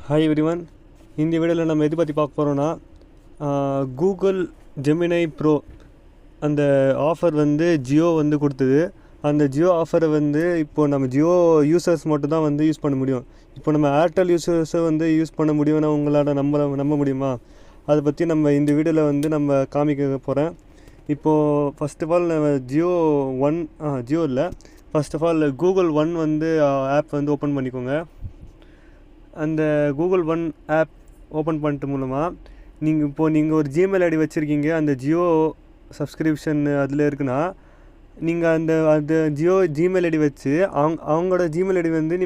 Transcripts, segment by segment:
Hi everyone. இந்த வீடியோவில் நம்ம எது பற்றி பார்க்க போகிறோன்னா, கூகுள் ஜெமினை ப்ரோ அந்த ஆஃபர் வந்து ஜியோ வந்து கொடுத்தது. அந்த ஜியோ ஆஃபரை வந்து இப்போது நம்ம ஜியோ யூசர்ஸ் மட்டும் தான் வந்து யூஸ் பண்ண முடியும். இப்போ நம்ம ஏர்டெல் யூசர்ஸை வந்து யூஸ் பண்ண முடியும்னா உங்களால் நம்ப முடியுமா? அதை பற்றி நம்ம இந்த வீடியோவில் வந்து நம்ம காமிக்க போகிறேன். இப்போது ஃபஸ்ட் ஆஃப் ஆல் ஜியோ இல்லை, first of all Google one வந்து ஆப் வந்து ஓப்பன் பண்ணிக்கோங்க. அந்த கூகுள் ஒன் ஆப் ஓப்பன் பண்ணிட்டு மூலமாக நீங்கள் ஒரு ஜிமெயில் ஐடி வச்சுருக்கீங்க. அந்த ஜியோ சப்ஸ்கிரிப்ஷன் அதில் இருக்குன்னா நீங்கள் அந்த ஜியோ ஜிமெயில் ஐடி வச்சு அவங்களோட ஜிமெயில் ஐடி வந்து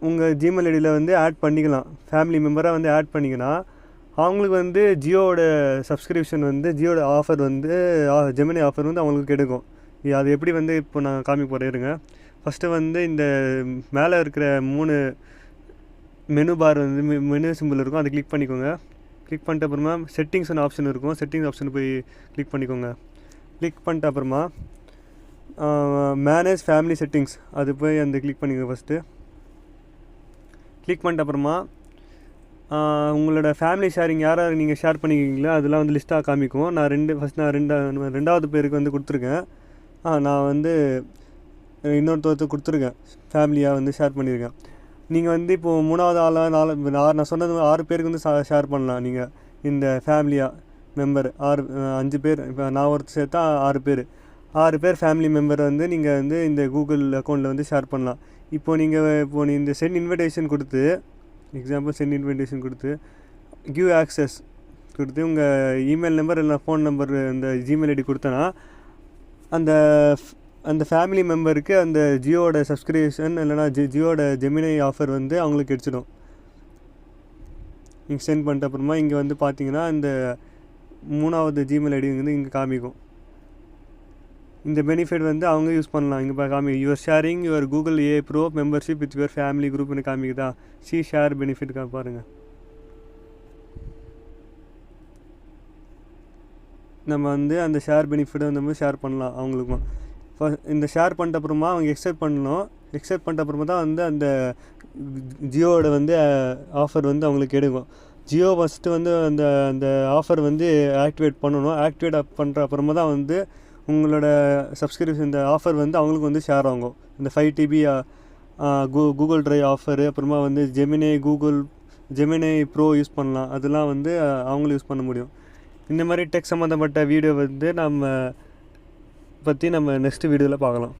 உங்கள் ஜிமெயில் ஐடியில் வந்து ஆட் பண்ணிக்கலாம். ஃபேமிலி மெம்பராக வந்து ஆட் பண்ணிங்கன்னா அவங்களுக்கு வந்து ஜியோவோட சப்ஸ்கிரிப்ஷன் வந்து ஜியோட ஆஃபர் வந்து ஜெமினி ஆஃபர் வந்து அவங்களுக்கு கிடைக்கும். அது எப்படி வந்து இப்போ நான் காமிக்க போகிறேன் இருங்க. ஃபஸ்ட்டு வந்து இந்த மேலே இருக்கிற 3 மெனு பார் வந்து மெனு சிம்பிள் இருக்கும், அதை கிளிக் பண்ணிக்கோங்க. கிளிக் பண்ணிட்ட அப்புறமா செட்டிங்ஸ்னு ஆப்ஷன் இருக்கும், செட்டிங்ஸ் ஆப்ஷன் போய் கிளிக் பண்ணிக்கோங்க. கிளிக் பண்ணிட்ட அப்புறமா மேனேஜ் ஃபேமிலி செட்டிங்ஸ் அது போய் அந்த கிளிக் பண்ணிக்கோங்க. ஃபஸ்ட்டு கிளிக் பண்ணிட்ட அப்புறமா உங்களோட ஃபேமிலி ஷேரிங் யார் நீங்கள் ஷேர் பண்ணிக்கிறீங்களோ அதெல்லாம் வந்து லிஸ்ட்டாக காமிக்கும். நான் ரெண்டாவது பேருக்கு வந்து கொடுத்துருக்கேன். நான் வந்து இன்னொருத்தருக்கு கொடுத்துருக்கேன், ஃபேமிலியாக வந்து ஷேர் பண்ணியிருக்கேன். நீங்கள் வந்து இப்போது 3வது ஆளாக நான் சொன்னது 6 பேருக்கு வந்து ஷேர் பண்ணலாம். நீங்கள் இந்த ஃபேமிலியாக மெம்பர் 5 பேர், இப்போ நான் ஒருத்தர் சேர்த்தா 6 பேர் ஃபேமிலி மெம்பர் வந்து நீங்கள் வந்து இந்த கூகுள் அக்கௌண்ட்டில் வந்து ஷேர் பண்ணலாம். இப்போது இந்த சென்ட் இன்விடேஷன் கொடுத்து, எக்ஸாம்பிள் சென்ட் இன்விடேஷன் கொடுத்து கிவ் ஆக்சஸ் கொடுத்து உங்கள் இமெயில் நம்பர் இல்லை ஃபோன் நம்பர் இந்த ஜிமெயில் ஐடி கொடுத்தனா அந்த ஃபேமிலி மெம்பருக்கு அந்த ஜியோட சப்ஸ்கிரிப்ஷன் இல்லைனா ஜியோட ஜெமினை ஆஃபர் வந்து அவங்களுக்கு கிடச்சிடும். நீங்கள் சென்ட் பண்ணிட்ட அப்புறமா இங்கே வந்து பார்த்தீங்கன்னா இந்த 3வது ஜிமெயில் ஐடி வந்து இங்கே காமிக்கும். இந்த பெனிஃபிட் வந்து அவங்க யூஸ் பண்ணலாம். இங்கே your sharing your Google A pro membership with your family குரூப்னு காமிக்குதா. ஷேர் பெனிஃபிட் பாருங்கள். நம்ம வந்து அந்த ஷேர் பெனிஃபிட்டை நம்ம ஷேர் பண்ணலாம் அவங்களுக்கும். இந்த ஷேர் பண்ணிட்ட அப்புறமா அவங்க எக்ஸெப்ட் பண்ணணும். எக்ஸெப்ட் பண்ணிட்ட அப்புறமா தான் வந்து அந்த ஜியோவோட வந்து ஆஃபர் வந்து அவங்களுக்கு எடுக்கும். ஜியோ ஃபஸ்ட்டு வந்து அந்த ஆஃபர் வந்து ஆக்டிவேட் பண்ணணும். ஆக்டிவேட் பண்ணுற அப்புறமா தான் வந்து உங்களோட சப்ஸ்கிரிப்ஷன் இந்த ஆஃபர் வந்து அவங்களுக்கு வந்து ஷேர் ஆகும். இந்த 5 TB கூகுள் ட்ரைவ் ஆஃபரு, அப்புறமா வந்து ஜெமினை ப்ரோ யூஸ் பண்ணலாம். அதெல்லாம் வந்து அவங்களும் யூஸ் பண்ண முடியும். இந்த மாதிரி டெக் சம்மந்தப்பட்ட வீடியோ வந்து நம்ம நெக்ஸ்ட் வீடியோவில் பார்க்கலாம்.